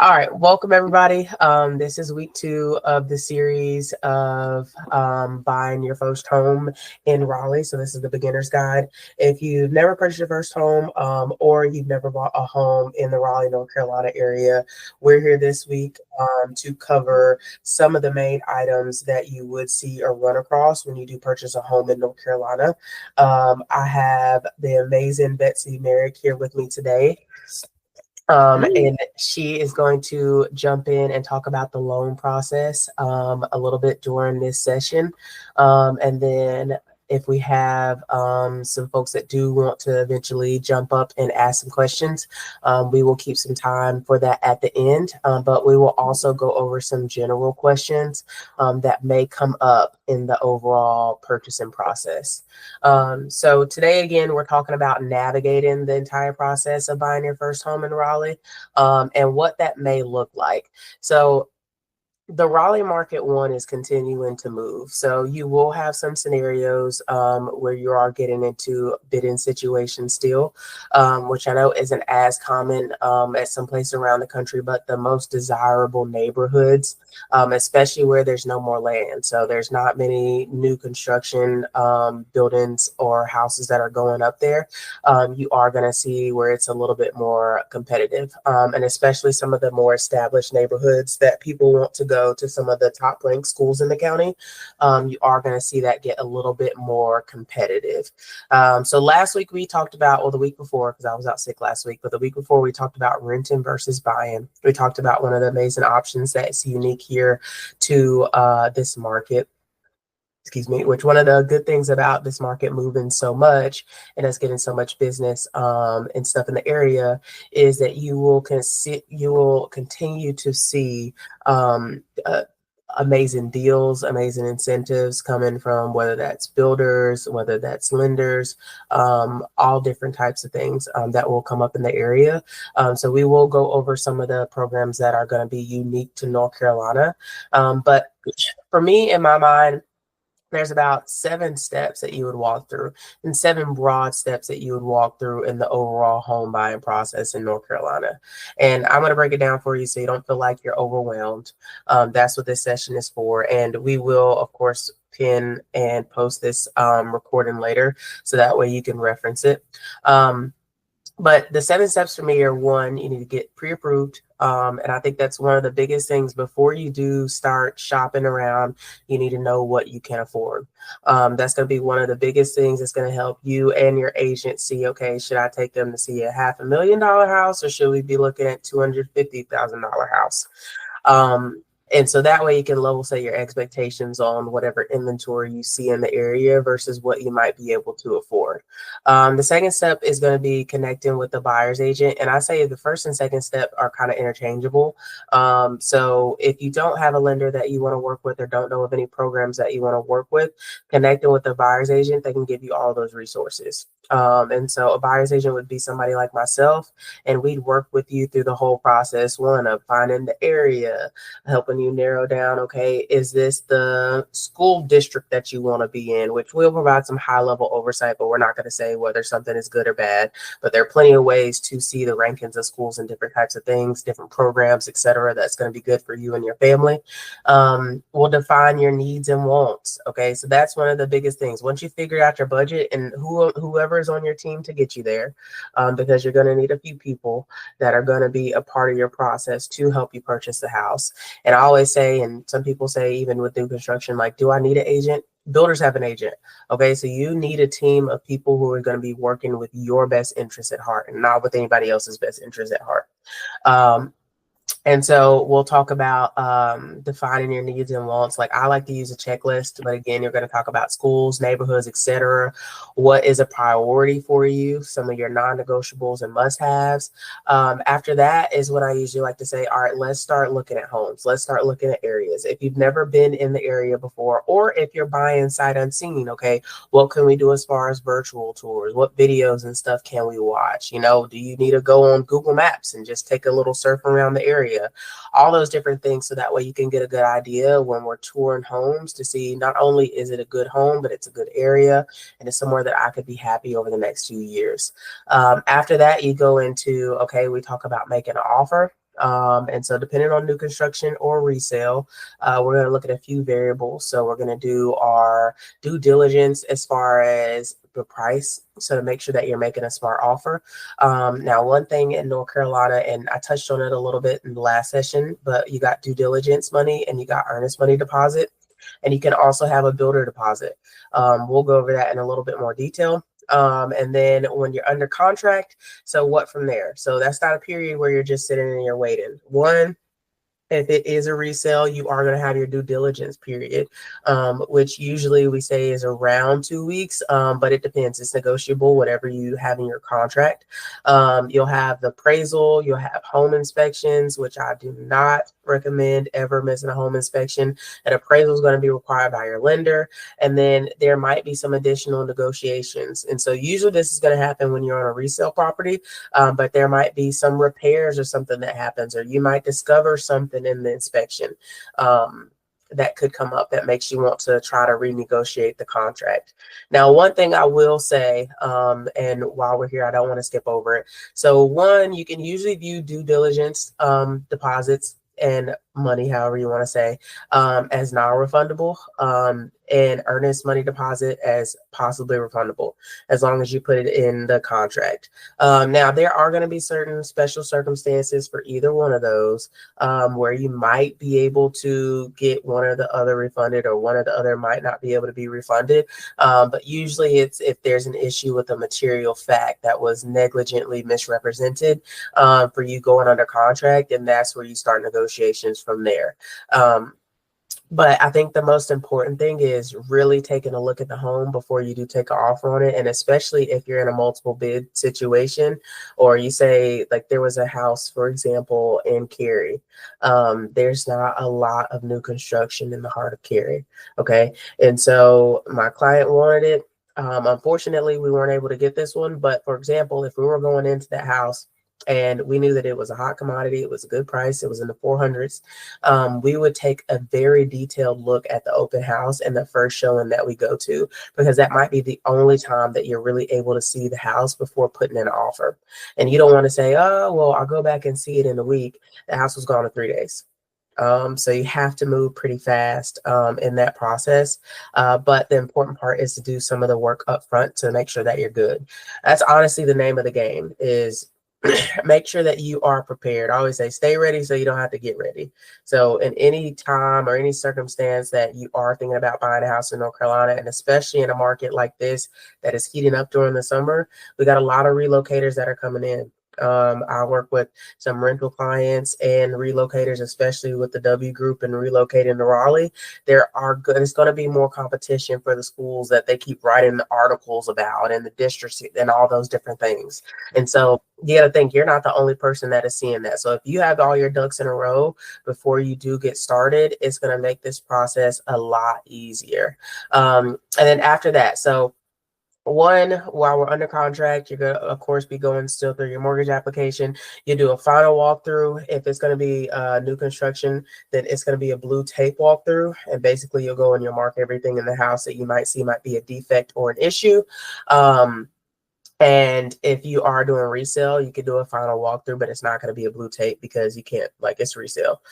All right, welcome everybody. This is week 2 of the series of buying your first home in Raleigh. So this is the beginner's guide. If you've never purchased your first home or you've never bought a home in the Raleigh, North Carolina area, we're here this week to cover some of the main items that you would see or run across when you do purchase a home in North Carolina. I have the amazing Betsy Merrick here with me today. And she is going to jump in and talk about the loan process a little bit during this session. And then if we have some folks that do want to eventually jump up and ask some questions, we will keep some time for that at the end. But we will also go over some general questions that may come up in the overall purchasing process. So today, again, we're talking about navigating the entire process of buying your first home in Raleigh and what that may look like. So the Raleigh market one is continuing to move. So you will have some scenarios where you are getting into bidding situations still, which I know isn't as common at some places around the country, but the most desirable neighborhoods, especially where there's no more land. So there's not many new construction buildings or houses that are going up there. You are going to see where it's a little bit more competitive, and especially some of the more established neighborhoods that people want to go to some of the top ranked schools in the county, you are going to see that get a little bit more competitive. So last week we talked about, well, the week before, because I was out sick last week, but the week before we talked about renting versus buying. We talked about one of the amazing options that's unique here to this market. Excuse me, which one of the good things about this market moving so much and us getting so much business and stuff in the area is that you will continue to see amazing deals, amazing incentives coming from whether that's builders, whether that's lenders, all different types of things that will come up in the area. So we will go over some of the programs that are going to be unique to North Carolina. But for me, in my mind, there's about 7 steps that you would walk through and 7 broad steps that you would walk through in the overall home buying process in North Carolina. And I'm going to break it down for you so you don't feel like you're overwhelmed. That's what this session is for. And we will, of course, pin and post this recording later so that way you can reference it. But the 7 steps for me are: 1, you need to get pre-approved. And I think that's one of the biggest things before you do start shopping around. You need to know what you can afford. That's going to be one of the biggest things that's going to help you and your agent see, okay, should I take them to see a $500,000 house or should we be looking at $250,000 house? And so that way you can level set your expectations on whatever inventory you see in the area versus what you might be able to afford. The second step is going to be connecting with the buyer's agent. And I say the first and second step are kind of interchangeable. So if you don't have a lender that you want to work with or don't know of any programs that you want to work with, connecting with the buyer's agent, they can give you all those resources. And so a buyer's agent would be somebody like myself, and we'd work with you through the whole process, one of finding the area, helping you narrow down, okay, is this the school district that you want to be in, which will provide some high level oversight, but we're not going to say whether something is good or bad. But there are plenty of ways to see the rankings of schools and different types of things, different programs, etc. That's going to be good for you and your family. We'll define your needs and wants. Okay, so that's one of the biggest things. Once you figure out your budget and whoever is on your team to get you there, because you're going to need a few people that are going to be a part of your process to help you purchase the house. And I always say, and some people say even with new construction, like, do I need an agent? Builders have an agent. Okay, so you need a team of people who are going to be working with your best interest at heart and not with anybody else's best interest at heart. And so we'll talk about defining your needs and wants. Like, I like to use a checklist, but again, you're going to talk about schools, neighborhoods, etc. What is a priority for you? Some of your non-negotiables and must-haves. After that is when I usually like to say, all right, let's start looking at homes. Let's start looking at areas. If you've never been in the area before, or if you're buying sight unseen, okay, what can we do as far as virtual tours? What videos and stuff can we watch? You know, do you need to go on Google Maps and just take a little surf around the area? All those different things, so that way you can get a good idea when we're touring homes to see not only is it a good home, but it's a good area and it's somewhere that I could be happy over the next few years. After that, you go into, okay, we talk about making an offer. And so depending on new construction or resale, we're going to look at a few variables. So we're going to do our due diligence as far as the price, so to make sure that you're making a smart offer. Now, one thing in North Carolina, and I touched on it a little bit in the last session, but you got due diligence money and you got earnest money deposit, and you can also have a builder deposit. We'll go over that in a little bit more detail. And then when you're under contract, so what from there? So that's not a period where you're just sitting and you're waiting. One, if it is a resale, you are going to have your due diligence period, which usually we say is around 2 weeks, but it depends. It's negotiable, whatever you have in your contract. You'll have the appraisal, you'll have home inspections, which I do not recommend ever missing a home inspection. An appraisal is going to be required by your lender, and then there might be some additional negotiations. And so usually this is going to happen when you're on a resale property, but there might be some repairs or something that happens, or you might discover something in the inspection that could come up that makes you want to try to renegotiate the contract. Now, one thing I will say, and while we're here, I don't want to skip over it. So one, you can usually view due diligence deposits and money, however you want to say, as non-refundable, and earnest money deposit as possibly refundable, as long as you put it in the contract. Now, there are going to be certain special circumstances for either one of those, where you might be able to get one or the other refunded, or one or the other might not be able to be refunded. But usually it's if there's an issue with a material fact that was negligently misrepresented for you going under contract, and that's where you start negotiations from there. But I think the most important thing is really taking a look at the home before you do take an offer on it. And especially if you're in a multiple bid situation, or you say, like there was a house, for example, in Cary. There's not a lot of new construction in the heart of Cary. Okay. And so my client wanted it. Unfortunately, we weren't able to get this one. But for example, if we were going into that house and we knew that it was a hot commodity, it was a good price, it was in the 400s, we would take a very detailed look at the open house and the first showing that we go to, because that might be the only time that you're really able to see the house before putting in an offer. And you don't want to say, oh, well, I'll go back and see it in a week. The house was gone in 3 days. So you have to move pretty fast in that process. But the important part is to do some of the work up front to make sure that you're good. That's honestly the name of the game, is make sure that you are prepared. I always say stay ready so you don't have to get ready. So in any time or any circumstance that you are thinking about buying a house in North Carolina, and especially in a market like this that is heating up during the summer, we got a lot of relocators that are coming in. I work with some rental clients and relocators, especially with the W group and relocating to Raleigh. It's going to be more competition for the schools that they keep writing the articles about, and the districts and all those different things. And so you got to think you're not the only person that is seeing that. So if you have all your ducks in a row before you do get started, it's going to make this process a lot easier. And then after that, so one, while we're under contract, you're going to, of course, be going still through your mortgage application. You do a final walkthrough. If it's going to be new construction, then it's going to be a blue tape walkthrough. And basically, you'll go and you'll mark everything in the house that you might see might be a defect or an issue. And if you are doing resale, you can do a final walkthrough, but it's not going to be a blue tape because you can't, like, it's resale.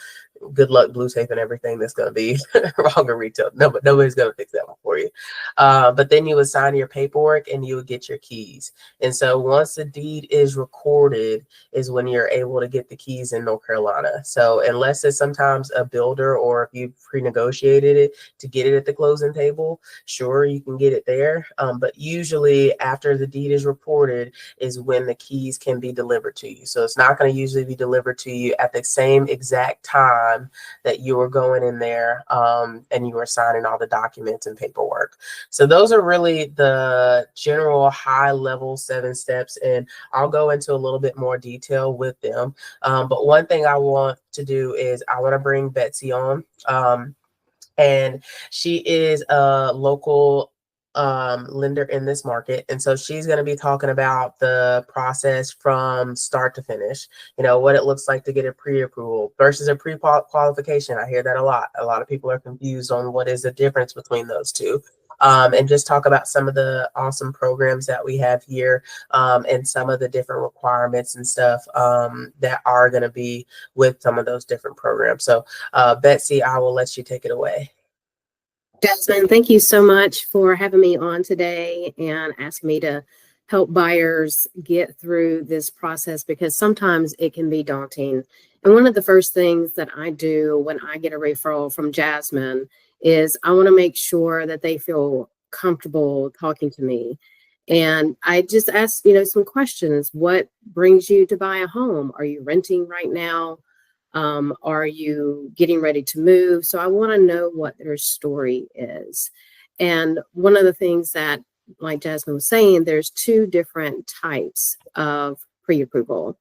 Good luck blue tape and everything that's going to be wrong in retail. No, but nobody's going to fix that one for you. But then you would sign your paperwork and you would get your keys. And so once the deed is recorded is when you're able to get the keys in North Carolina. So unless it's sometimes a builder, or if you pre-negotiated it to get it at the closing table, sure, you can get it there. But usually after the deed is reported is when the keys can be delivered to you. So it's not going to usually be delivered to you at the same exact time that you were going in there and you were signing all the documents and paperwork. So those are really the general high level 7 steps, and I'll go into a little bit more detail with them. But one thing I want to do is I want to bring Betsy on, and she is a local lender in this market. And so she's going to be talking about the process from start to finish, you know, what it looks like to get a pre-approval versus a pre-qualification. I hear that a lot. A lot of people are confused on what is the difference between those two. and just talk about some of the awesome programs that we have here, and some of the different requirements and stuff that are going to be with some of those different programs. So Betsy, I will let you take it away. Jasmine, thank you so much for having me on today and asking me to help buyers get through this process, because sometimes it can be daunting. And one of the first things that I do when I get a referral from Jasmine is I want to make sure that they feel comfortable talking to me. And I just ask, some questions. What brings you to buy a home? Are you renting right now? Are you getting ready to move? So I want to know what their story is. And one of the things that, like Jasmine was saying, there's two different types of pre-approval,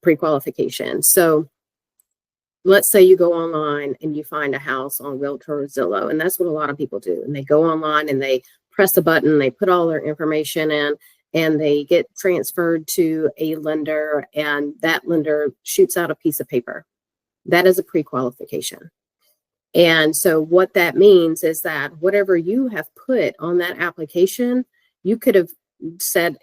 pre-qualification. So let's say you go online and you find a house on Realtor or Zillow, and that's what a lot of people do. And they go online and they press a button, they put all their information in, and they get transferred to a lender, and that lender shoots out a piece of paper. That is a pre-qualification. And so what that means is that whatever you have put on that application, you could have said,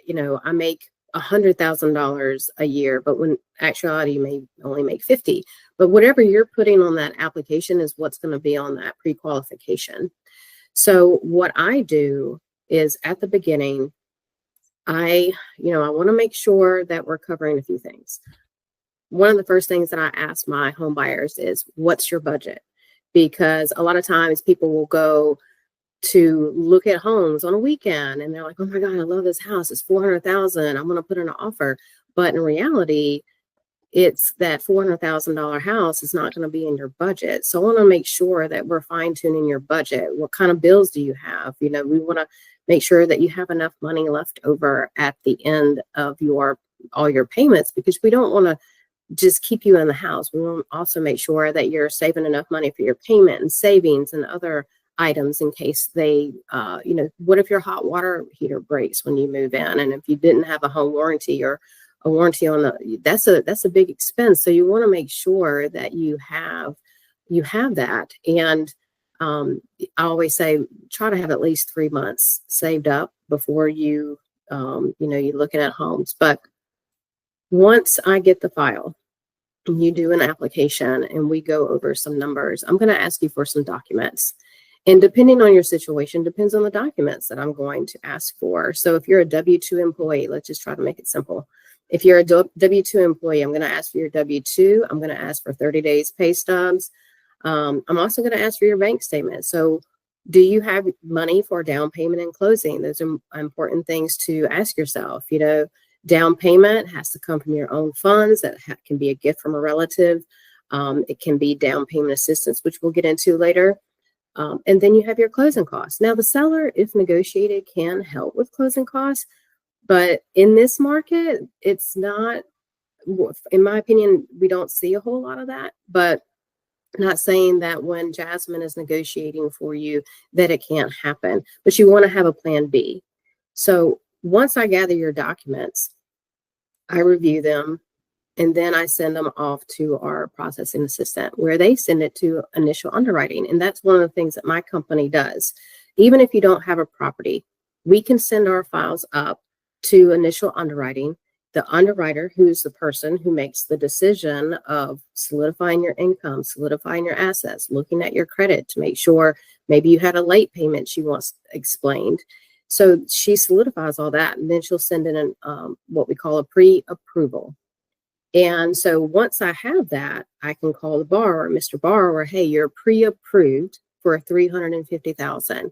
I make $100,000 a year, but when actuality you may only make 50. But whatever you're putting on that application is what's going to be on that pre-qualification. So what I do is at the beginning, I want to make sure that we're covering a few things. One of the first things that I ask my home buyers is, what's your budget? Because a lot of times people will go to look at homes on a weekend and they're like, oh my God, I love this house. It's $400,000. I'm going to put in an offer. But in reality, it's that $400,000 house is not going to be in your budget. So I want to make sure that we're fine tuning your budget. What kind of bills do you have? We want to make sure that you have enough money left over at the end of all your payments, because we don't want to just keep you in the house. We want to also make sure that you're saving enough money for your payment and savings and other items in case they, what if your hot water heater breaks when you move in? And if you didn't have a home warranty or a warranty on that's a big expense. So you want to make sure that you have that. And I always say, try to have at least 3 months saved up before you're looking at homes. But once I get the file and you do an application and we go over some numbers, I'm going to ask you for some documents. And depending on your situation, depends on the documents that I'm going to ask for. So if you're a W-2 employee, let's just try to make it simple. If you're a W-2 employee, I'm going to ask for your W-2. I'm going to ask for 30 days pay stubs. I'm also going to ask for your bank statement. So do you have money for down payment and closing? Those are important things to ask yourself. Down payment has to come from your own funds. That can be a gift from a relative. It can be down payment assistance, which we'll get into later. And then you have your closing costs. Now, the seller, if negotiated, can help with closing costs. But in this market, it's not, in my opinion, we don't see a whole lot of that. But not saying that when Jasmine is negotiating for you that it can't happen, but you want to have a plan B. So once I gather your documents, I review them, and then I send them off to our processing assistant, where they send it to initial underwriting. And that's one of the things that my company does. Even if you don't have a property, we can send our files up to initial underwriting. The underwriter, who's the person who makes the decision of solidifying your income, solidifying your assets, looking at your credit to make sure maybe you had a late payment she wants explained. So she solidifies all that, and then she'll send in what we call a pre-approval. And so once I have that, I can call the borrower, Mr. Borrower, hey, you're pre-approved for $350,000.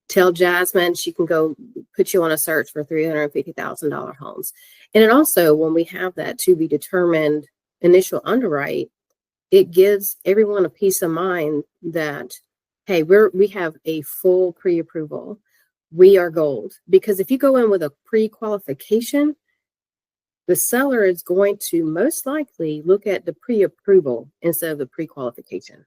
Tell Jasmine she can go put you on a search for $350,000 homes. And it also, when we have that to be determined initial underwrite, it gives everyone a peace of mind that, hey, we have a full pre-approval. We are gold. Because if you go in with a pre-qualification, the seller is going to most likely look at the pre-approval instead of the pre-qualification.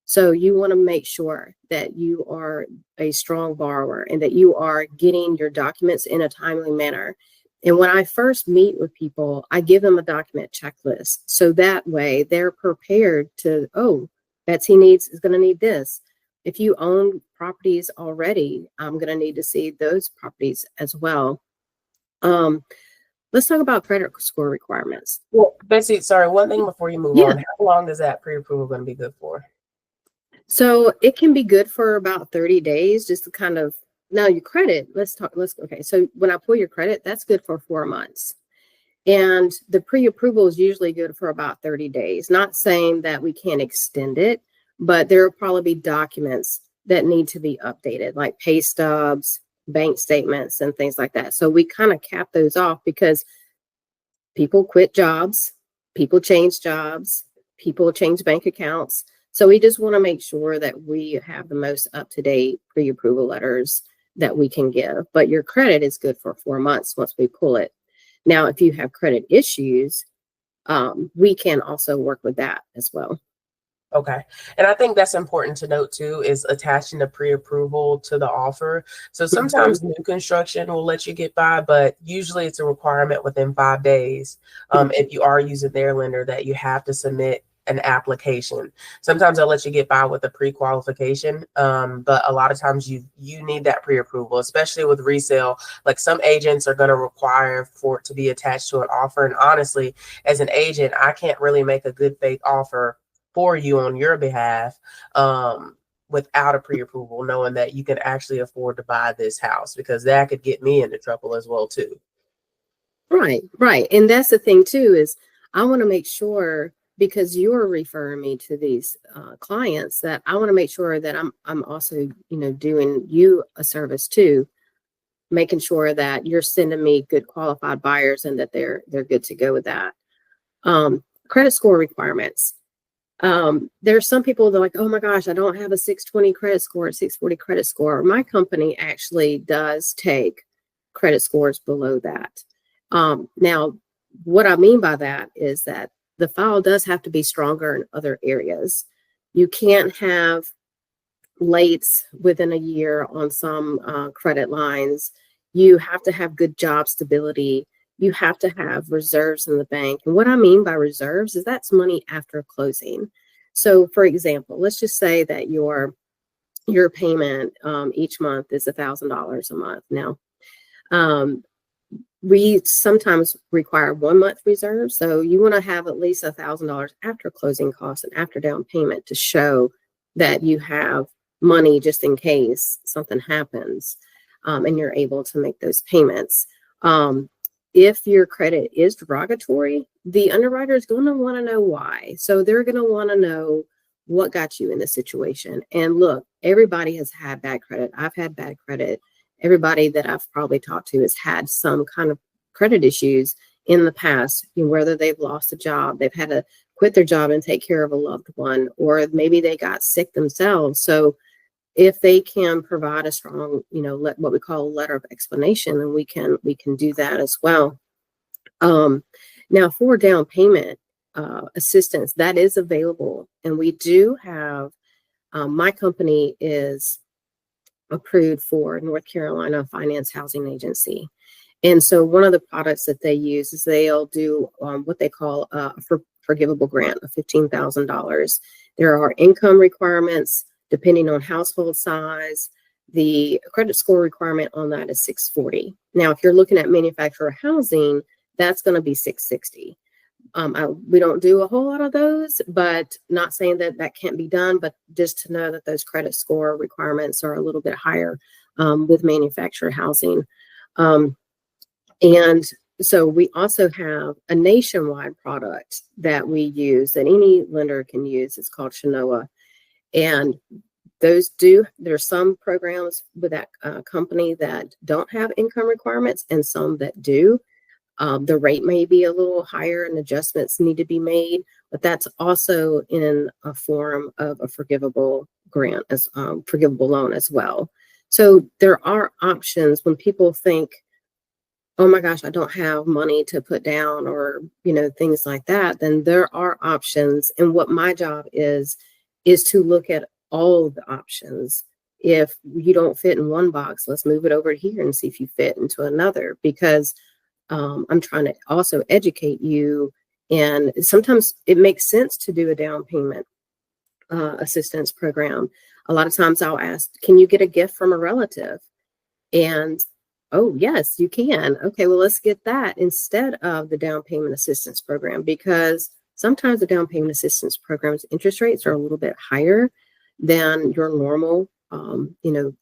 So you want to make sure that you are a strong borrower and that you are getting your documents in a timely manner. And when I first meet with people, I give them a document checklist. So that way they're prepared to, Betsy is going to need this. If you own properties already, I'm going to need to see those properties as well. Let's talk about credit score requirements. Well, Betsy, sorry, one thing before you move Yeah. on. How long is that pre-approval going to be good for? So it can be good for about 30 days, just to kind of, now your credit, okay. So when I pull your credit, that's good for 4 months. And the pre-approval is usually good for about 30 days. Not saying that we can't extend it, but there will probably be documents that need to be updated, like pay stubs, bank statements, and things like that. So we kind of cap those off because people quit jobs, people change jobs, people change bank accounts. So we just want to make sure that we have the most up-to-date pre-approval letters that we can give. But your credit is good for 4 months once we pull it. Now, if you have credit issues, we can also work with that as well. Okay. And I think that's important to note too, is attaching the pre-approval to the offer. So sometimes new construction will let you get by, but usually it's a requirement within 5 days. If you are using their lender, that you have to submit an application. Sometimes they'll let you get by with a pre-qualification, but a lot of times you need that pre-approval, especially with resale. Like some agents are going to require for it to be attached to an offer. And honestly, as an agent, I can't really make a good faith offer for you on your behalf without a pre-approval, knowing that you can actually afford to buy this house, because that could get me into trouble as well too. Right. And that's the thing too, is I want to make sure, because you're referring me to these clients, that I want to make sure that I'm also, doing you a service too, making sure that you're sending me good qualified buyers and that they're good to go with that. Credit score requirements. There's some people that are like, oh my gosh, I don't have a 620 credit score, a 640 credit score. My company actually does take credit scores below that. Now, what I mean by that is that the file does have to be stronger in other areas. You can't have lates within a year on some credit lines. You have to have good job stability. You have to have reserves in the bank. And what I mean by reserves is that's money after closing. So for example, let's just say that your payment each month is $1,000 a month. Now, we sometimes require 1 month reserve. So you want to have at least $1,000 after closing costs and after down payment to show that you have money just in case something happens, and you're able to make those payments. If your credit is derogatory, the underwriter is going to want to know why. So they're going to want to know what got you in this situation. And look, everybody has had bad credit. I've had bad credit. Everybody that I've probably talked to has had some kind of credit issues in the past, whether they've lost a job, they've had to quit their job and take care of a loved one, or maybe they got sick themselves. So if they can provide a strong, what we call a letter of explanation, then we can do that as well. Now for down payment assistance, that is available, and we do have. My company is approved for North Carolina Finance Housing Agency, and so one of the products that they use is they'll do what they call a forgivable grant of $15,000. There are income requirements depending on household size. The credit score requirement on that is 640. Now, if you're looking at manufacturer housing, that's going to be 660. We don't do a whole lot of those, but not saying that that can't be done, but just to know that those credit score requirements are a little bit higher with manufacturer housing. And so we also have a nationwide product that we use that any lender can use. It's called Shinoa. And there's some programs with that company that don't have income requirements and some that do. The rate may be a little higher and adjustments need to be made, but that's also in a form of a forgivable grant, as forgivable loan as well. So there are options when people think, oh my gosh, I don't have money to put down, or, things like that, then there are options. And what my job is to look at all the options. If you don't fit in one box, let's move it over here and see if you fit into another, because I'm trying to also educate you. And sometimes it makes sense to do a down payment assistance program. A lot of times I'll ask, can you get a gift from a relative? And, oh, yes, you can. Okay, well, let's get that instead of the down payment assistance program, because sometimes the down payment assistance program's interest rates are a little bit higher than your normal,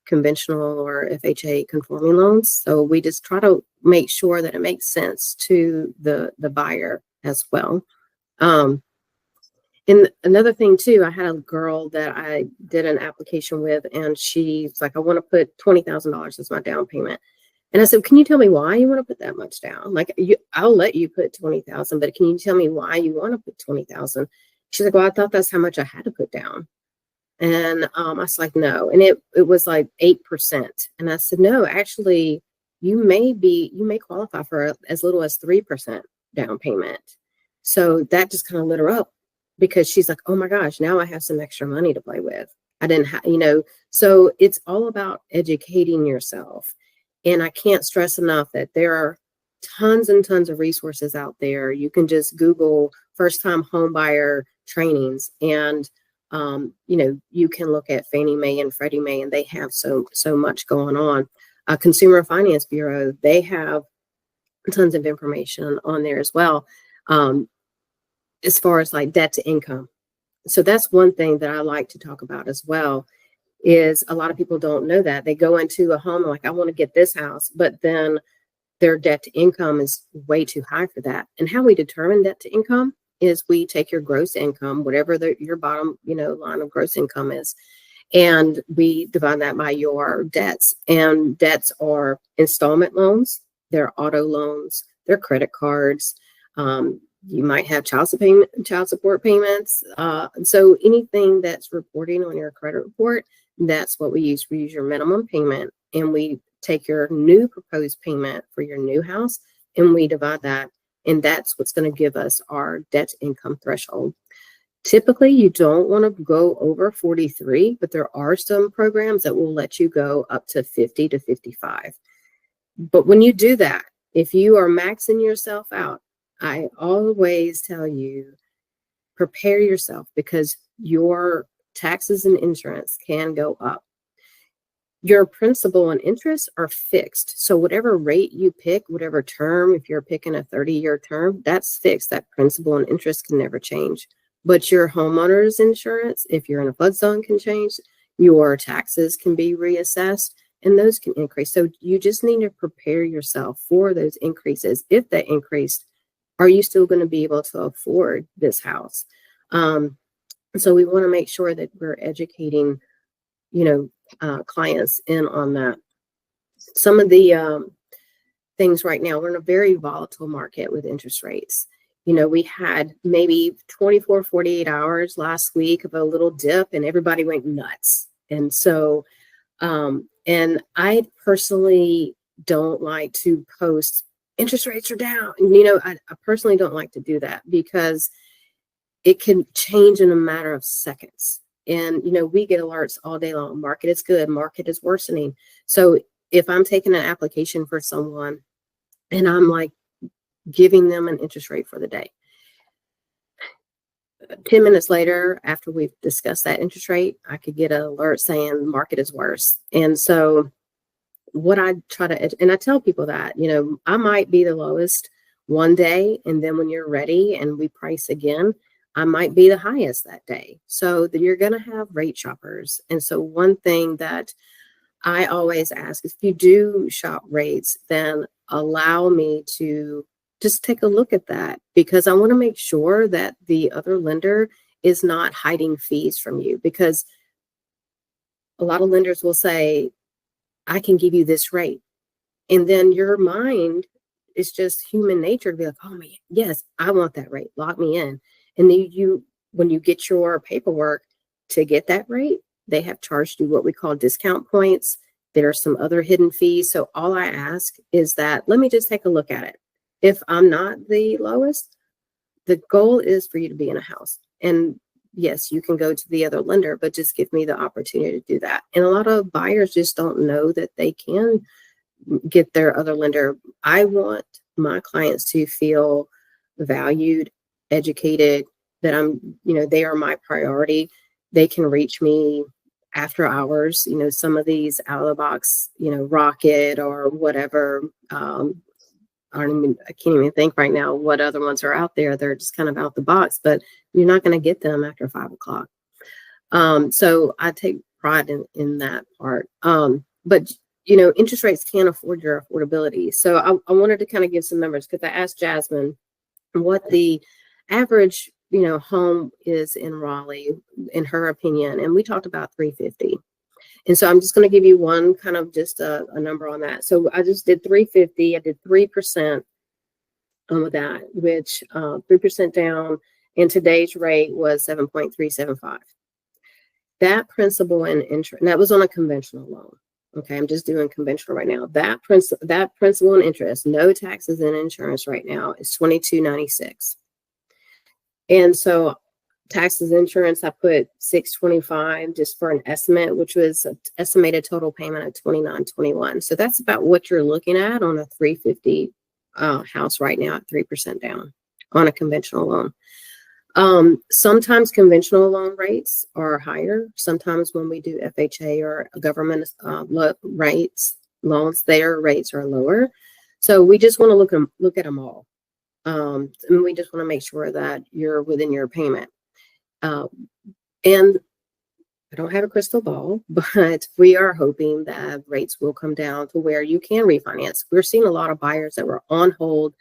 conventional or FHA conforming loans. So we just try to make sure that it makes sense to the buyer as well. And another thing too, I had a girl that I did an application with, and she's like, I want to put $20,000 as my down payment. And I said, can you tell me why you want to put that much down? Like, I'll let you put 20,000, but can you tell me why you want to put 20,000? She's like, well, I thought that's how much I had to put down. And I was like, no. And it was like 8%. And I said, no, actually, you may qualify for as little as 3% down payment. So that just kind of lit her up, because she's like, oh my gosh, now I have some extra money to play with. I didn't have, so it's all about educating yourself. And I can't stress enough that there are tons and tons of resources out there. You can just Google first time home buyer trainings, and you can look at Fannie Mae and Freddie Mae, and they have so much going on. Consumer Finance Bureau, they have tons of information on there as well, as far as like debt to income. So that's one thing that I like to talk about as well, is a lot of people don't know that. They go into a home like, I want to get this house, but then their debt to income is way too high for that. And how we determine debt to income is we take your gross income, whatever your bottom, line of gross income is, and we divide that by your debts. And debts are installment loans, they're auto loans, they're credit cards. You might have child support payments. So anything that's reporting on your credit report, that's what we use. We use your minimum payment, and we take your new proposed payment for your new house, and we divide that. And that's what's going to give us our debt to income threshold. Typically, you don't want to go over 43, but there are some programs that will let you go up to 50 to 55. But when you do that, if you are maxing yourself out, I always tell you, prepare yourself, because your taxes and insurance can go up. Your principal and interest are fixed. So whatever rate you pick, whatever term, if you're picking a 30-year term, that's fixed. That principal and interest can never change. But your homeowner's insurance, if you're in a flood zone, can change. Your taxes can be reassessed, and those can increase. So you just need to prepare yourself for those increases. If they increase, are you still going to be able to afford this house? So we want to make sure that we're educating, clients in on that. Some of the things right now, we're in a very volatile market with interest rates. We had maybe 24, 48 hours last week of a little dip, and everybody went nuts. And so, and I personally don't like to post interest rates are down. I personally don't like to do that, because it can change in a matter of seconds. And, we get alerts all day long. Market is good. Market is worsening. So if I'm taking an application for someone and I'm like giving them an interest rate for the day, 10 minutes later, after we've discussed that interest rate, I could get an alert saying market is worse. And so what I try to, and I tell people that, I might be the lowest one day, and then when you're ready and we price again, I might be the highest that day. So that you're going to have rate shoppers. And so one thing that I always ask is, if you do shop rates, then allow me to just take a look at that, because I want to make sure that the other lender is not hiding fees from you. Because a lot of lenders will say, I can give you this rate. And then your mind is just human nature to be like, oh man, yes, I want that rate. Lock me in. And then when you get your paperwork to get that rate, they have charged you what we call discount points. There are some other hidden fees. So all I ask is that, let me just take a look at it. If I'm not the lowest, the goal is for you to be in a house. And yes, you can go to the other lender, but just give me the opportunity to do that. And a lot of buyers just don't know that they can get their other lender. I want my clients to feel valued, educated, that they are my priority. They can reach me after hours, some of these out of the box, Rocket or whatever. I can't even think right now what other ones are out there. They're just kind of out the box, but you're not going to get them after 5 o'clock. So I take pride in that part. But interest rates can't afford your affordability. So I wanted to kind of give some numbers because I asked Jasmine what the average, home is in Raleigh, in her opinion, and we talked about 350. And so I'm just going to give you one kind of just a number on that. So I just did 350. I did 3% with that, which 3% down, and today's rate was 7.375. That principal and interest, and that was on a conventional loan. Okay, I'm just doing conventional right now. That principal and interest, no taxes and insurance right now, is $22.96. And so taxes, insurance, I put $625 just for an estimate, which was an estimated total payment of $29.21. So that's about what you're looking at on a 350 house right now at 3% down on a conventional loan. Sometimes conventional loan rates are higher. Sometimes when we do FHA or government loans, their rates are lower. So we just want to look at them all. And we just want to make sure that you're within your payment. And I don't have a crystal ball, but we are hoping that rates will come down to where you can refinance. We're seeing a lot of buyers that were on hold,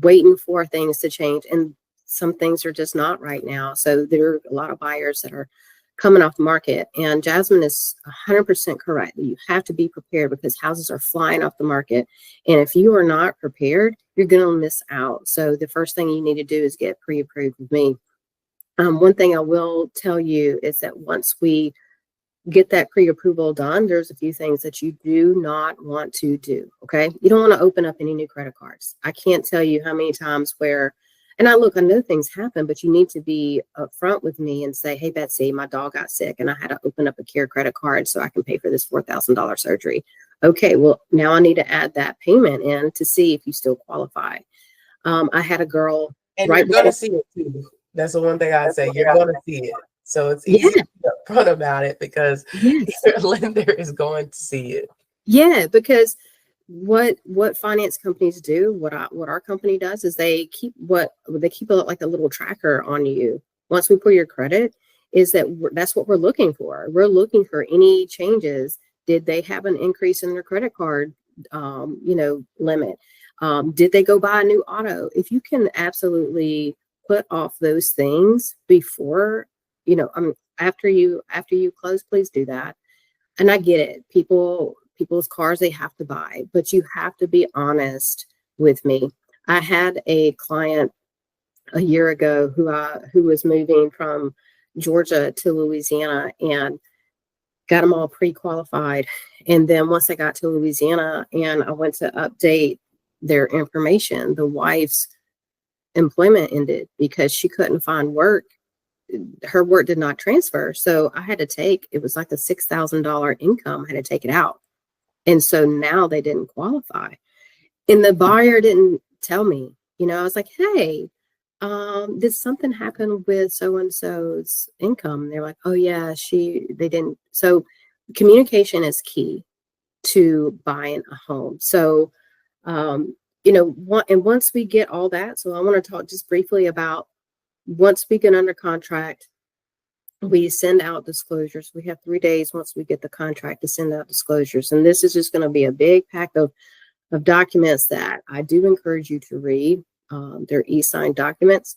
waiting for things to change, and some things are just not right now. So there are a lot of buyers that are coming off the market. And Jasmine is 100% correct. You have to be prepared because houses are flying off the market. And if you are not prepared, you're going to miss out. So the first thing you need to do is get pre-approved with me. One thing I will tell you is that once we get that pre-approval done, there's a few things that you do not want to do. Okay. You don't want to open up any new credit cards. I can't tell you how many times where, and I know things happen, but you need to be upfront with me and say, hey, Betsy, my dog got sick and I had to open up a care credit card so I can pay for this $4,000 surgery. Okay, well, now I need to add that payment in to see if you still qualify. I had a girl. And you're going to see it too. That's the one thing I say. You're going to see it. So it's easy to be upfront about it because your lender is going to see it. Yeah, because what finance companies do, what our company does is they keep like a little tracker on you. Once we pull your credit, that's what we're looking for. We're looking for any changes. Did they have an increase in their credit card, limit? Did they go buy a new auto? If you can absolutely put off those things before, after you close, please do that. And I get it. People's cars they have to buy, but you have to be honest with me. I had a client a year ago who was moving from Georgia to Louisiana and got them all pre-qualified. And then once I got to Louisiana and I went to update their information, the wife's employment ended because she couldn't find work. Her work did not transfer. So I had to it was like a $6,000 income. I had to take it out. And so now they didn't qualify. And the buyer didn't tell me, I was like, hey, did something happen with so-and-so's income? And they're like, oh yeah, they didn't. So communication is key to buying a home. So, and once we get all that, so I want to talk just briefly about once we get under contract, we send out disclosures. We have 3 days once we get the contract to send out disclosures. And this is just going to be a big pack of documents that I do encourage you to read. They're e-signed documents.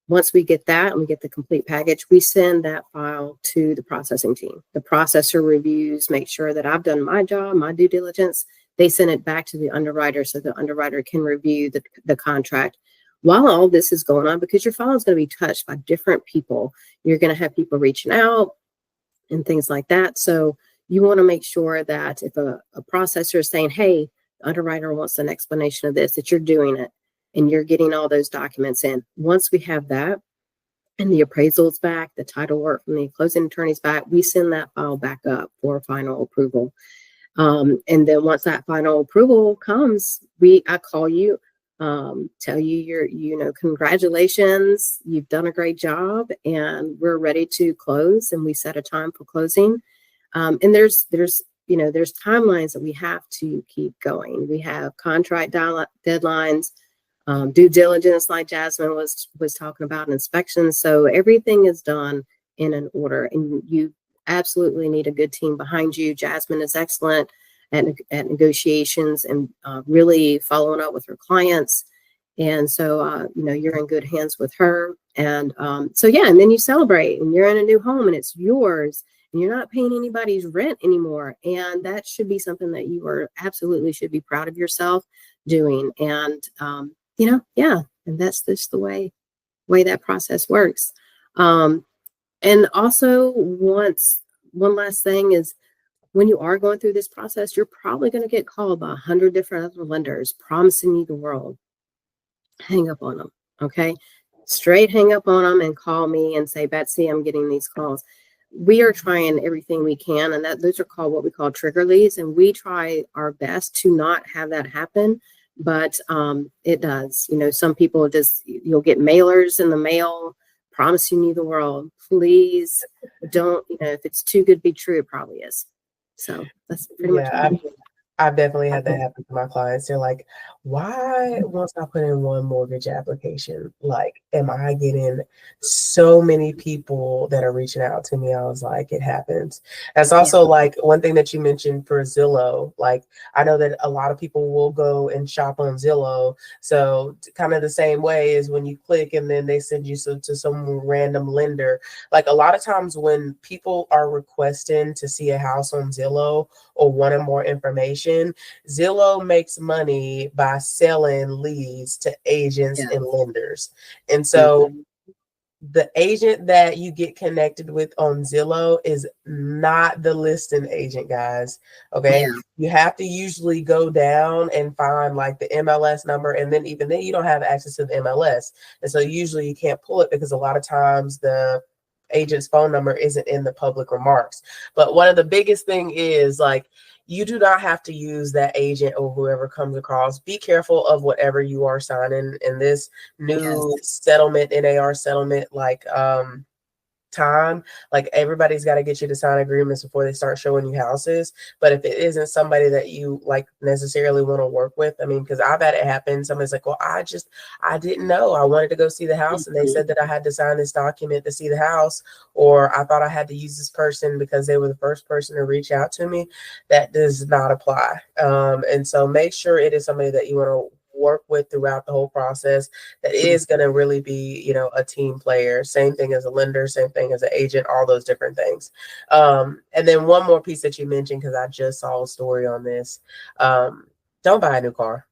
Once we get that and we get the complete package, we send that file to the processing team. The processor reviews, make sure that I've done my job, my due diligence. They send it back to the underwriter so the underwriter can review the contract. While all this is going on, because your file is going to be touched by different people, you're going to have people reaching out and things like that. So you want to make sure that if a processor is saying, hey, the underwriter wants an explanation of this, that you're doing it and you're getting all those documents in. Once we have that and the appraisal's back, the title work from the closing attorney's back, we send that file back up for final approval. And then once that final approval comes, I call you. tell you congratulations, you've done a great job, and we're ready to close. And we set a time for closing. And there's timelines that we have to keep going. We have contract deadlines, due diligence, like Jasmine was talking about, inspections. So everything is done in an order, and you absolutely need a good team behind you. Jasmine is excellent at negotiations and really following up with her clients. And so, you're in good hands with her. And and then you celebrate, and you're in a new home, and it's yours, and you're not paying anybody's rent anymore. And that should be something that you absolutely should be proud of yourself doing. And, and that's just the way that process works. And also, one last thing is, when you are going through this process, you're probably going to get called by 100 different other lenders promising you the world. Hang up on them. Okay. Straight hang up on them and call me and say, Betsy, I'm getting these calls. We are trying everything we can. And those are called what we call trigger leads. And we try our best to not have that happen. But it does. Some people you'll get mailers in the mail promising you the world. Please don't, if it's too good to be true, it probably is. So that's pretty much what I've definitely had that happen to my clients. They're like, why, once I put in one mortgage application, like, am I getting so many people that are reaching out to me? I was like, it happens. That's also like one thing that you mentioned for Zillow. Like, I know that a lot of people will go and shop on Zillow. So kind of the same way as when you click and then they send you to some random lender. Like, a lot of times when people are requesting to see a house on Zillow or wanting more information, Zillow makes money by selling leads to agents and lenders. And so the agent that you get connected with on Zillow is not the listing agent, guys. Okay. You have to usually go down and find like the MLS number. And then even then you don't have access to the MLS. And so usually you can't pull it because a lot of times the agent's phone number isn't in the public remarks. But one of the biggest thing is, like, you do not have to use that agent or whoever comes across. Be careful of whatever you are signing in this new settlement, NAR settlement, time. Like, everybody's got to get you to sign agreements before they start showing you houses. But if it isn't somebody that you like necessarily want to work with, I mean, because I've had it happen. Somebody's like, well, I didn't know. I wanted to go see the house and they said that I had to sign this document to see the house, or I thought I had to use this person because they were the first person to reach out to me. That does not apply. And so make sure it is somebody that you want to work with throughout the whole process, that is going to really be, a team player. Same thing as a lender, same thing as an agent, all those different things. And then one more piece that you mentioned, because I just saw a story on this. Don't buy a new car.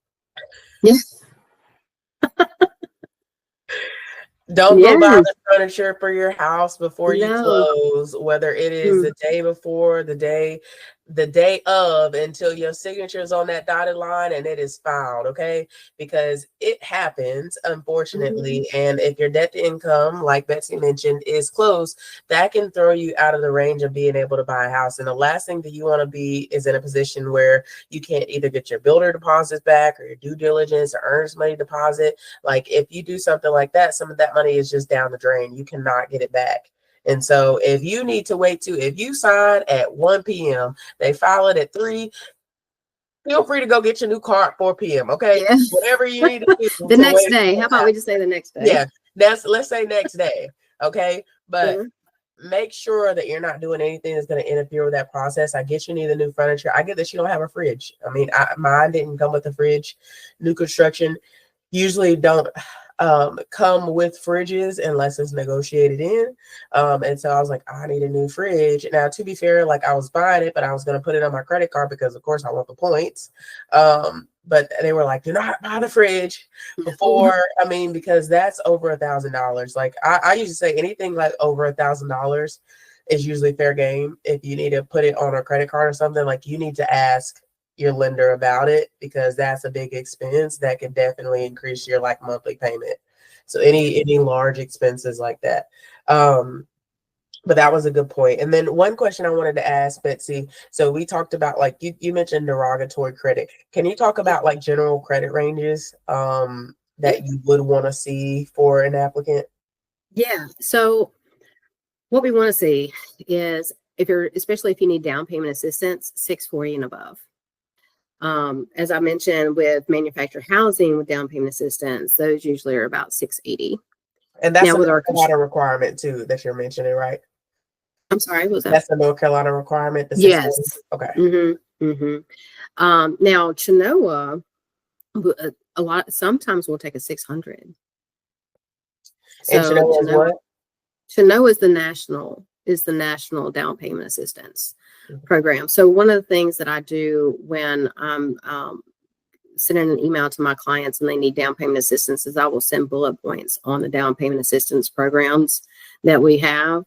Don't go buy the furniture for your house before you close, whether it is the day before, the day of, until your signature is on that dotted line and it is filed, okay? Because it happens, unfortunately. And if your debt to income, like Betsy mentioned, is close, that can throw you out of the range of being able to buy a house. And the last thing that you want to be is in a position where you can't either get your builder deposits back or your due diligence or earnest money deposit. Like, if you do something like that, some of that money is just down the drain. You cannot get it back. And so if you need to wait if you sign at 1 p.m., they file it at 3, feel free to go get your new car at 4 p.m. Okay. Whatever you need to do. The next day. How about we just say the next day? Yeah. Let's say next day. Okay. But make sure that you're not doing anything that's going to interfere with that process. I get you need the new furniture. I get that you don't have a fridge. I mean, mine didn't come with a fridge. New construction usually don't come with fridges unless it's negotiated in. And so I was like, I need a new fridge. Now, to be fair, like, I was buying it, but I was going to put it on my credit card because, of course, I want the points. But they were like, do not buy the fridge before. I mean, because that's over $1,000. Like, I usually say anything like over $1,000 is usually fair game. If you need to put it on a credit card or something, like, you need to ask your lender about it, because that's a big expense that can definitely increase your like monthly payment. So any large expenses like that. But that was a good point. And then one question I wanted to ask Betsy. So we talked about like you mentioned derogatory credit. Can you talk about like general credit ranges that you would want to see for an applicant? Yeah. So what we want to see is especially if you need down payment assistance, 640 and above. As I mentioned, with manufactured housing with down payment assistance, those usually are about 680. And that's Now a with North Carolina requirement too that you're mentioning, right? I'm sorry, what was that? That's a North Carolina requirement, the Yes. 640? Okay. Now Chenoa, sometimes we'll take a 600. And So Chanel is what? Chenoa is the national down payment assistance program. So one of the things that I do when I'm sending an email to my clients and they need down payment assistance is I will send bullet points on the down payment assistance programs that we have.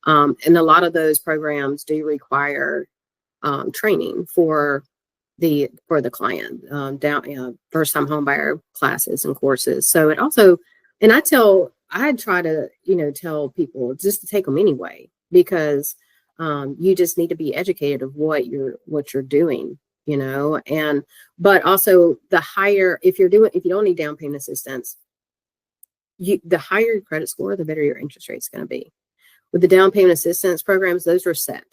And a lot of those programs do require training for the client, first time home buyer classes and courses. So it also, and I try to, tell people just to take them anyway, because you just need to be educated of what you're doing, but also the higher, if you don't need down payment assistance, the higher your credit score, the better your interest rate is going to be. With the down payment assistance programs, those are set.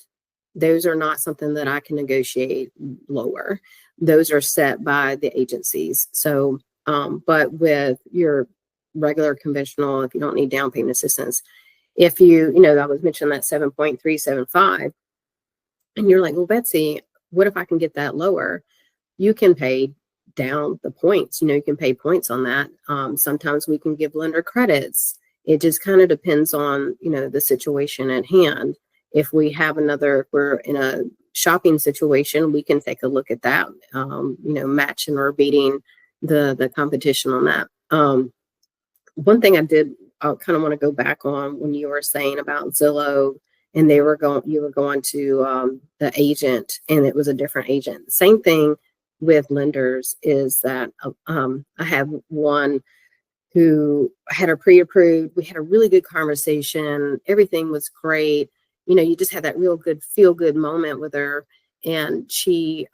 Those are not something that I can negotiate lower. Those are set by the agencies. So, but with your regular conventional, if you don't need down payment assistance, if I was mentioning that 7.375, and you're like, well, Betsy, what if I can get that lower? You can pay down the points. You can pay points on that. Sometimes we can give lender credits. It just kind of depends on, the situation at hand. If we're in a shopping situation, we can take a look at that, matching or beating the competition on that. One thing I kind of want to go back on when you were saying about Zillow and you were going to the agent and it was a different agent. Same thing with lenders is that I have one who had her pre-approved. We had a really good conversation. Everything was great. You just had that real good feel-good moment with her. And she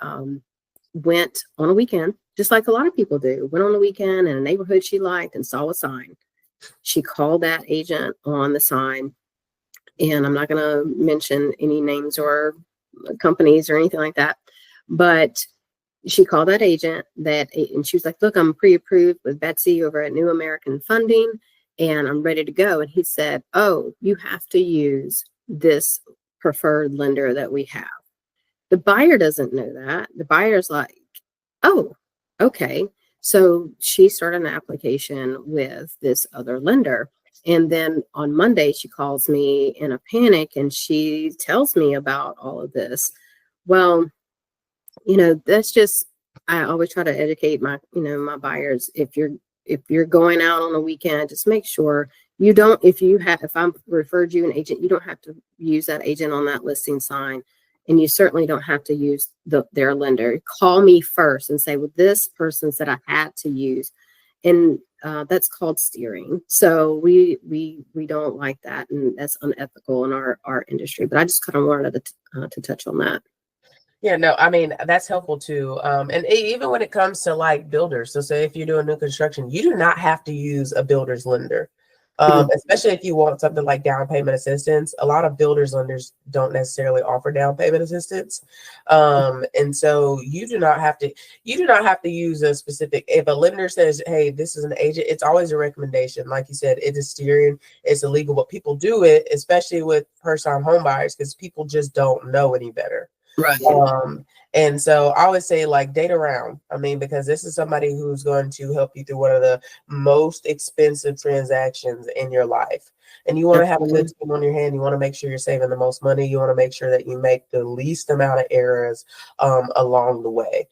went on a weekend, just like a lot of people do, went on a weekend in a neighborhood she liked and saw a sign. She called that agent on the sign. And I'm not going to mention any names or companies or anything like that. But she called that agent and she was like, look, I'm pre-approved with Betsy over at New American Funding and I'm ready to go. And he said, oh, you have to use this preferred lender that we have. The buyer doesn't know that. The buyer's like, oh, okay. So she started an application with this other lender. And then on Monday, she calls me in a panic and she tells me about all of this. Well, that's just, I always try to educate my buyers. If you're going out on a weekend, just make sure you don't, if I'm referred you an agent, you don't have to use that agent on that listing sign. And you certainly don't have to use their lender. Call me first and say, well, this person said I had to use. And that's called steering. So we don't like that. And that's unethical in our industry. But I just kind of wanted to touch on that. Yeah, no, I mean, that's helpful too. And even when it comes to like builders, so say if you're doing new construction, you do not have to use a builder's lender. Especially if you want something like down payment assistance. A lot of builders lenders don't necessarily offer down payment assistance. And so you do not have to use a specific, if a lender says, hey, this is an agent, it's always a recommendation. Like you said, it is steering, it's illegal, but people do it, especially with first-time home buyers, because people just don't know any better. Right. And so I would say like date around. I mean, because this is somebody who's going to help you through one of the most expensive transactions in your life. And you want to have a good team on your hand. You want to make sure you're saving the most money. You want to make sure that you make the least amount of errors along the way.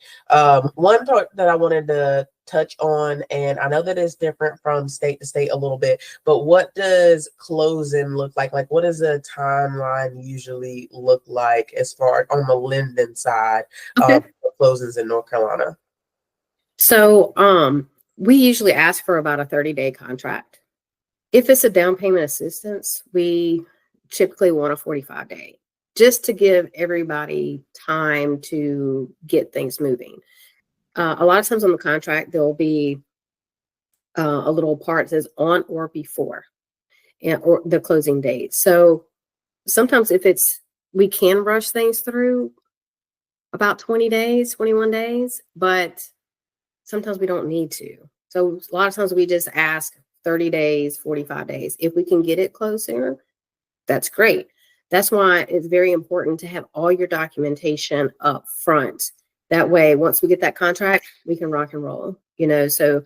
One part that I wanted to touch on, and I know that it's different from state to state a little bit, but what does closing look like? Like, what does the timeline usually look like as far on the lending side of closings in North Carolina? So we usually ask for about a 30-day contract. If it's a down payment assistance, we typically want a 45 day, just to give everybody time to get things moving. A lot of times on the contract, there'll be a little part that says on or before, and or the closing date. So sometimes if we can rush things through about 20 days, 21 days, but sometimes we don't need to. So a lot of times we just ask 30 days, 45 days. If we can get it closed sooner, that's great. That's why it's very important to have all your documentation up front. That way, once we get that contract, we can rock and roll. So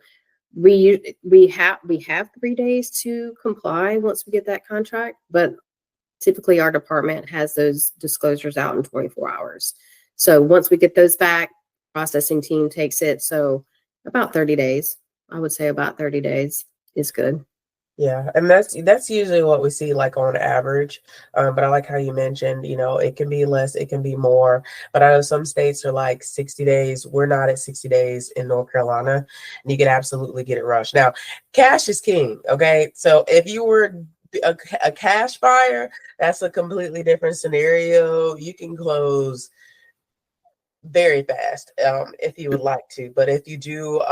we have 3 days to comply once we get that contract, but typically our department has those disclosures out in 24 hours. So once we get those back, processing team takes it. So about 30 days, I would say about 30 days is good. Yeah, and that's usually what we see like on average. But I like how you mentioned, it can be less, it can be more. But I know some states are like 60 days. We're not at 60 days in North Carolina, and you can absolutely get it rushed. Now, cash is king. Okay, so if you were a cash buyer, that's a completely different scenario. You can close very fast if you would like to, but if you do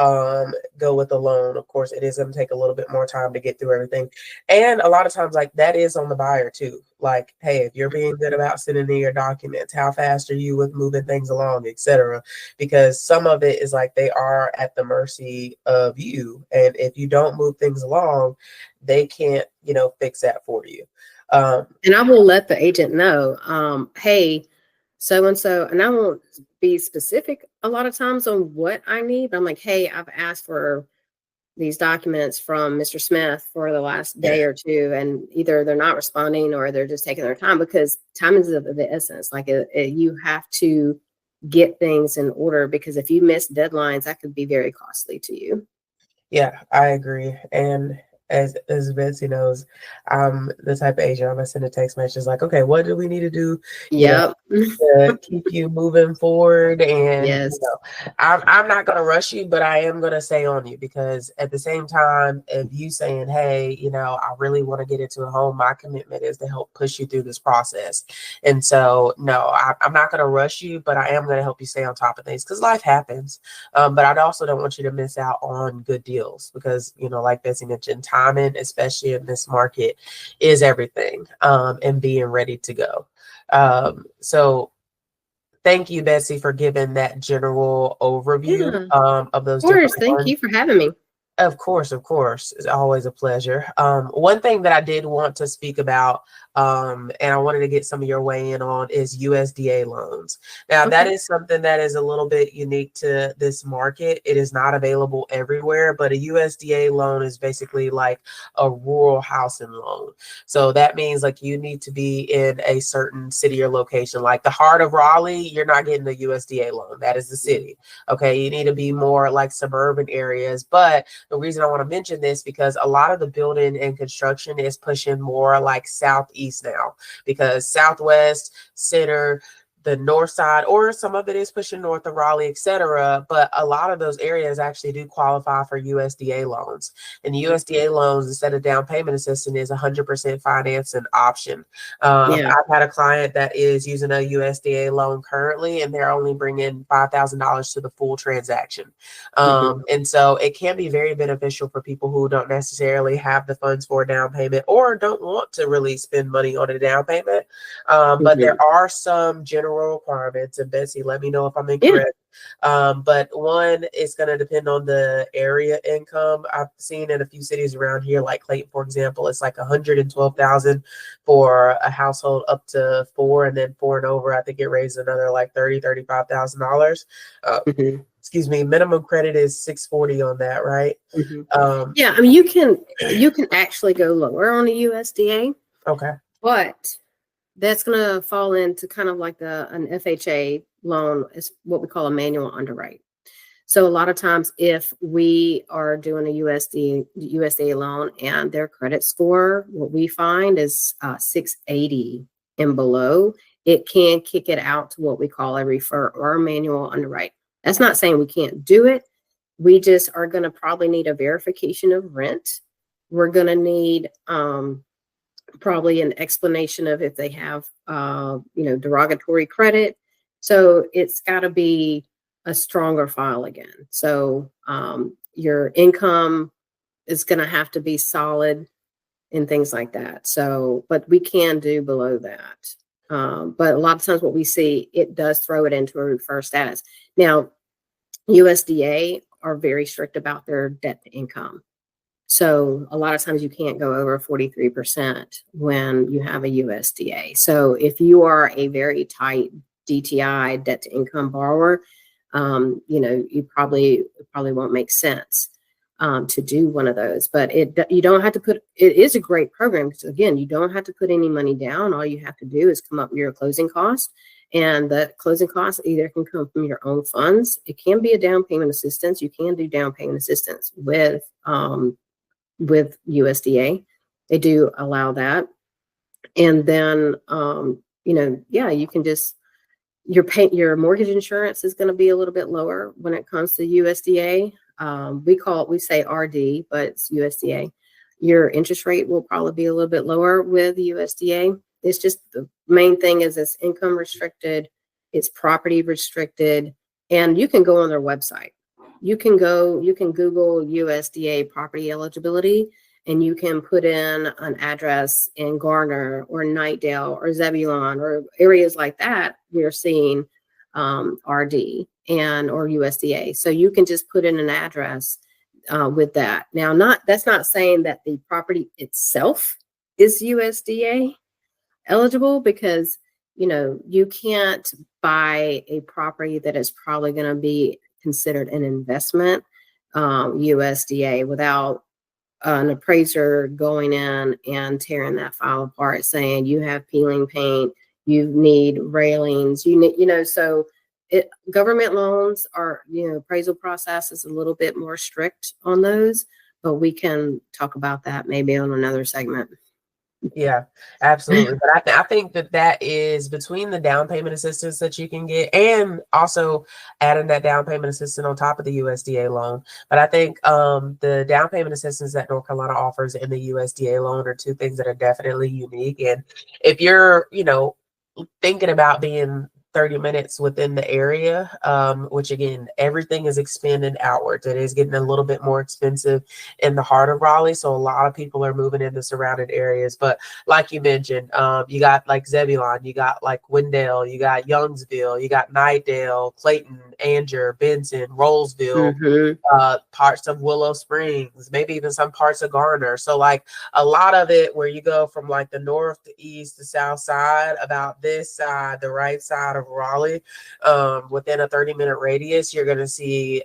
go with a loan, of course it is going to take a little bit more time to get through everything, and a lot of times like that is on the buyer too. Like, hey, if you're being good about sending in your documents, how fast are you with moving things along, etc., because some of it is like they are at the mercy of you, and if you don't move things along, they can't fix that for you. And I will let the agent know, hey, so and so, and I won't be specific a lot of times on what I need, but I'm like, hey, I've asked for these documents from Mr. Smith for the last day or two, and either they're not responding or they're just taking their time, because time is of the essence. Like you have to get things in order, because if you miss deadlines, that could be very costly to you. Yeah, I agree. And as Betsy knows, I'm the type of agent, I'm gonna send a text message like, okay, what do we need to do, Yep. to keep you moving forward? And Yes. I'm not gonna rush you, but I am gonna stay on you, because at the same time, if you saying, hey, I really want to get into a home, my commitment is to help push you through this process. And so no, I'm not gonna rush you, but I am gonna help you stay on top of things, because life happens. But I also don't want you to miss out on good deals, because like Betsy mentioned, timing, especially in this market, is everything, and being ready to go. So thank you, Betsy, for giving that general overview Yeah. of those Of course. different Thank ones. you for having me. Of course, of course. It's always a pleasure. One thing that I did want to speak about, and I wanted to get some of your weigh in on, is USDA loans. Now, that Okay. is something that is a little bit unique to this market. It is not available everywhere, but a USDA loan is basically like a rural housing loan. So that means like you need to be in a certain city or location, like the heart of Raleigh. You're not getting a USDA loan. That is the city. Okay. You need to be more like suburban areas, but the reason I want to mention this, because a lot of the building and construction is pushing more like southeast now, because southwest, center, the north side, or some of it is pushing north of Raleigh, etc. But a lot of those areas actually do qualify for USDA loans. And the USDA loans, instead of down payment assistance, is 100% financing option. Yeah. I've had a client that is using a USDA loan currently, and they're only bringing $5,000 to the full transaction. Mhm. And so it can be very beneficial for people who don't necessarily have the funds for a down payment, or don't want to really spend money on a down payment. But there Mhm. are some general requirements, and Betsy, let me know if I'm Yeah. incorrect. But one is going to depend on the area income. I've seen in a few cities around here, like Clayton, for example, it's like 112,000 for a household up to four, and then four and over, I think it raises another like $35,000. Excuse me, minimum credit is 640 on that, right? Mhm. Um, Yeah. I mean, you can actually go lower on the USDA, okay. but that's going to fall into kind of like an FHA loan, is what we call a manual underwrite. So a lot of times, if we are doing a USDA loan and their credit score, what we find is 680 and below, it can kick it out to what we call a refer or a manual underwrite. That's not saying we can't do it. We just are going to probably need a verification of rent. We're going to need probably an explanation of if they have, derogatory credit. So it's got to be a stronger file again. So your income is going to have to be solid and things like that. So, but we can do below that. But a lot of times what we see, it does throw it into a refer status. Now, USDA are very strict about their debt to income. So a lot of times you can't go over 43% when you have a USDA. So if you are a very tight DTI, debt to income borrower, you probably won't make sense to do one of those. But you don't have to put. It is a great program because again, you don't have to put any money down. All you have to do is come up with your closing cost, and the closing costs either can come from your own funds. It can be a down payment assistance. You can do down payment assistance with USDA. They do allow that. And then, you can just, your mortgage insurance is going to be a little bit lower when it comes to USDA. We say RD, but it's USDA. Your interest rate will probably be a little bit lower with USDA. It's just the main thing is it's income restricted, it's property restricted, and you can go on their website. You can Google USDA property eligibility, and you can put in an address in Garner or Nightdale or Zebulon or areas like that. We're seeing RD or USDA. So you can just put in an address with that. Now, that's not saying that the property itself is USDA eligible, because you can't buy a property that is probably going to be considered an investment USDA without an appraiser going in and tearing that file apart, saying you have peeling paint, you need railings, so government loans are, appraisal process is a little bit more strict on those, but we can talk about that maybe on another segment. Yeah, absolutely. But I think that is between the down payment assistance that you can get and also adding that down payment assistance on top of the USDA loan. But I think the down payment assistance that North Carolina offers and the USDA loan are two things that are definitely unique. And if you're, thinking about being 30 minutes within the area, which again, everything is expanded outwards. It is getting a little bit more expensive in the heart of Raleigh. So a lot of people are moving in the surrounding areas. But like you mentioned, you got like Zebulon, you got like Wendell, you got Youngsville, you got Nightdale, Clayton, Anger, Benson, Rollsville, parts of Willow Springs, maybe even some parts of Garner. So like a lot of it where you go from like the north to east to south side, about this side, the right side of Raleigh, within a 30-minute radius, you're going to see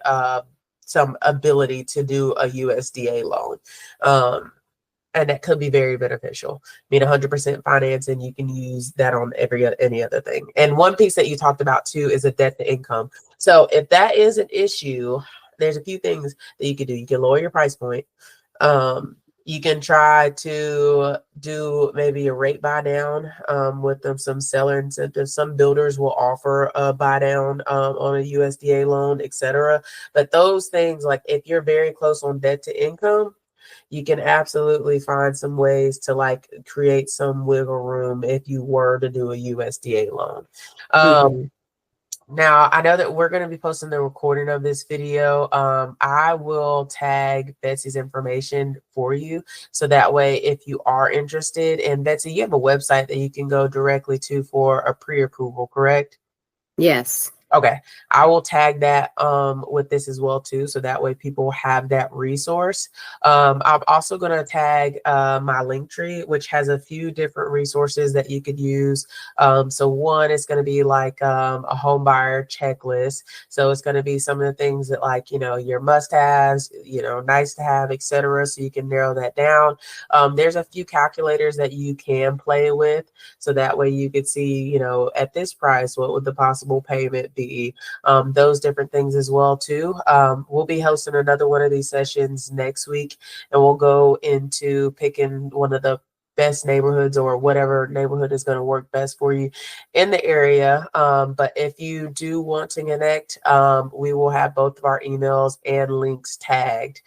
some ability to do a USDA loan. And that could be very beneficial. I mean, 100% financing, you can use that on any other thing. And one piece that you talked about too is a debt to income. So if that is an issue, there's a few things that you can do. You can lower your price point. You can try to do maybe a rate buy down with them, some seller incentives. Some builders will offer a buy down on a USDA loan, etc. But those things, like if you're very close on debt to income, you can absolutely find some ways to like create some wiggle room if you were to do a USDA loan. Now, I know that we're going to be posting the recording of this video. I will tag Betsy's information for you. So that way, if you are interested, and Betsy, you have a website that you can go directly to for a pre-approval, correct? Yes. Okay, I will tag that with this as well too, so that way people have that resource. I'm also going to tag my link tree, which has a few different resources that you could use. So one is going to be like a home buyer checklist. So it's going to be some of the things that like, your must-haves, nice to have, etc. So you can narrow that down. There's a few calculators that you can play with, so that way you could see, at this price, what would the possible payment be, those different things as well too. We'll be hosting another one of these sessions next week, and we'll go into picking one of the best neighborhoods or whatever neighborhood is going to work best for you in the area. But if you do want to connect, we will have both of our emails and links tagged.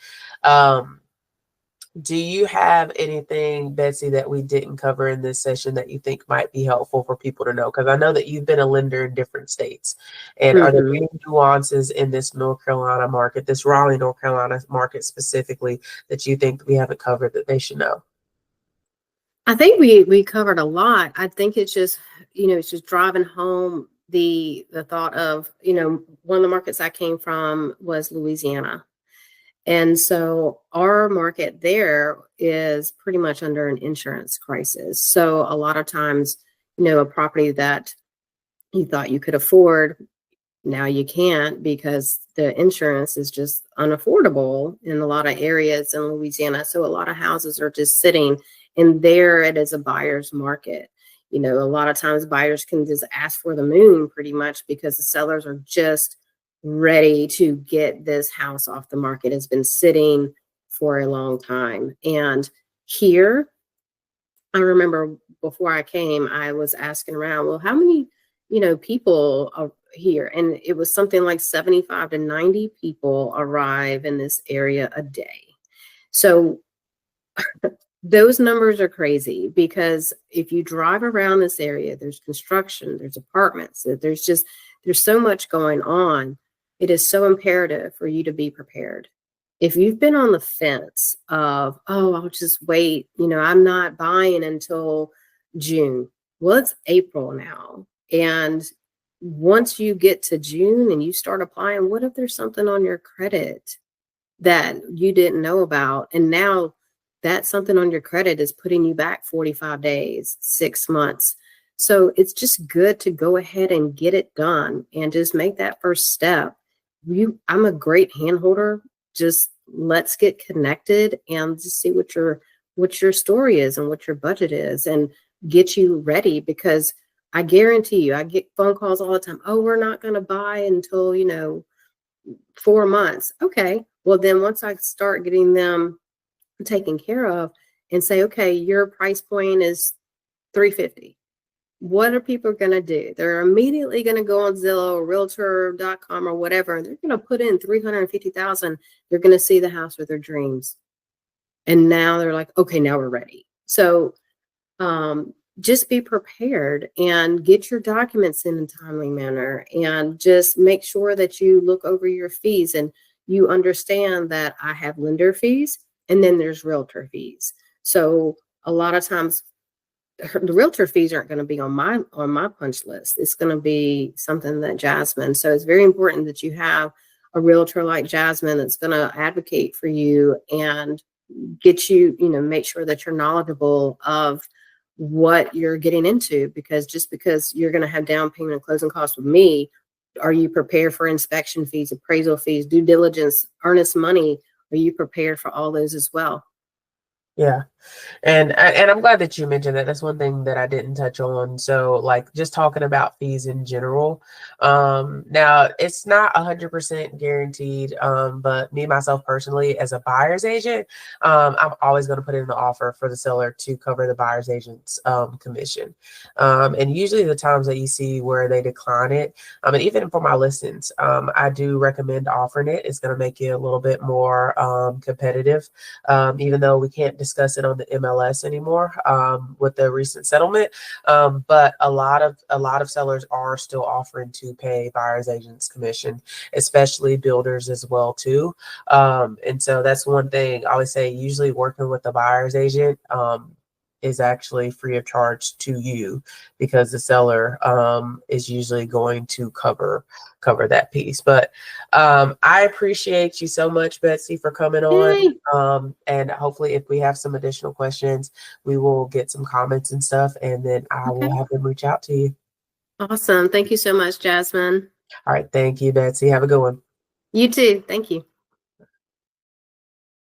Do you have anything, Betsy, that we didn't cover in this session that you think might be helpful for people to know? Because I know that you've been a lender in different states. And are there Hmm. any nuances in this North Carolina market, this Raleigh, North Carolina market specifically, that you think we haven't covered that they should know? I think we covered a lot. I think it's just, it's just driving home the thought of, one of the markets I came from was Louisiana. And so our market there is pretty much under an insurance crisis. So a lot of times, a property that you thought you could afford, now you can't because the insurance is just unaffordable in a lot of areas in Louisiana. So a lot of houses are just sitting, and there it is a buyer's market. A lot of times buyers can just ask for the moon pretty much because the sellers are just ready to get this house off the market. It's been sitting for a long time. And here, I remember before I came, I was asking around, well, how many, people are here? And it was something like 75 to 90 people arrive in this area a day. So those numbers are crazy because if you drive around this area, there's construction, there's apartments, there's so much going on. It is so imperative for you to be prepared. If you've been on the fence of, oh, I'll just wait, I'm not buying until June. Well, it's April now. And once you get to June and you start applying, what if there's something on your credit that you didn't know about? And now that something on your credit is putting you back 45 days, 6 months. So it's just good to go ahead and get it done and just make that first step. I'm a great hand holder. Just let's get connected and just see what your story is and what your budget is and get you ready, because I guarantee you, I get phone calls all the time. Oh, we're not going to buy until, 4 months. Okay. Well, then once I start getting them taken care of and say, okay, your price point is 350. What are people going to do? They're immediately going to go on Zillow or realtor.com or whatever, and they're going to put in 350,000. They're going to see the house of their dreams. And now they're like, okay, now we're ready. So just be prepared and get your documents in a timely manner, and just make sure that you look over your fees and you understand that I have lender fees and then there's realtor fees. So a lot of times the realtor fees aren't going to be on my punch list. It's going to be something that Jasmine. So it's very important that you have a realtor like Jasmine that's going to advocate for you and get you, make sure that you're knowledgeable of what you're getting into, because just because you're going to have down payment and closing costs with me, are you prepared for inspection fees, appraisal fees, due diligence, earnest money? Are you prepared for all those as well? Yeah. And I'm glad that you mentioned that. That's one thing that I didn't touch on. So like just talking about fees in general. Now it's not 100% guaranteed. But me myself personally as a buyer's agent, I'm always going to put in the offer for the seller to cover the buyer's agent's commission. And usually the times that you see where they decline it, and even for my listings, I do recommend offering it. It's going to make you a little bit more competitive, even though we can't discuss it on the MLS anymore with the recent settlement. But a lot of sellers are still offering to pay buyer's agents commission, especially builders as well too. And so that's one thing I always say. Usually working with the buyer's agent is actually free of charge to you, because the seller is usually going to cover that piece. But I appreciate you so much, Betsy, for coming on. Yay. And hopefully if we have some additional questions, we will get some comments and stuff, and then I will Okay. have them reach out to you. Awesome. Thank you so much, Jasmine. All right. Thank you, Betsy. Have a good one. You too. Thank you.